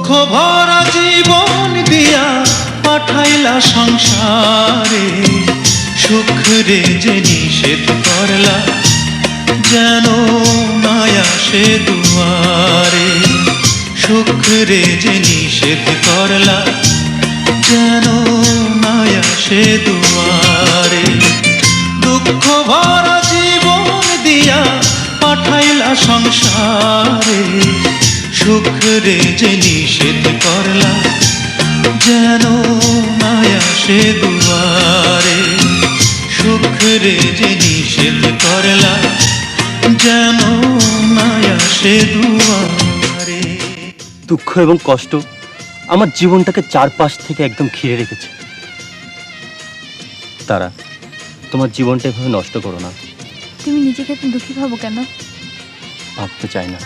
ভরা জীবন দিয়া পাঠাইলা সংসারে, সুখ রে যে নিষেধ করলা যেন নাই আসে দুয়ারে। সুখ রে যে নিষেধ করলা যেন নাই আসে দুয়ারে। দুঃখ ভরা জীবন দিয়া পাঠাইলা সংসারে, সুখ রে যে নিষেধ করলা যেন নাই আসে দুয়ারে। সুখ রে যে নিষেধ করলা যেন নাই আসে দুয়ারে। দুঃখ এবং কষ্ট আমার জীবনটাকে চারপাশ থেকে একদম ঘিরে রেখেছে। তারা, তোমার জীবনটা এভাবে নষ্ট করো না। তুমি নিজেকে এত দুঃখী ভাবো কেন? ভাবতে চাই না।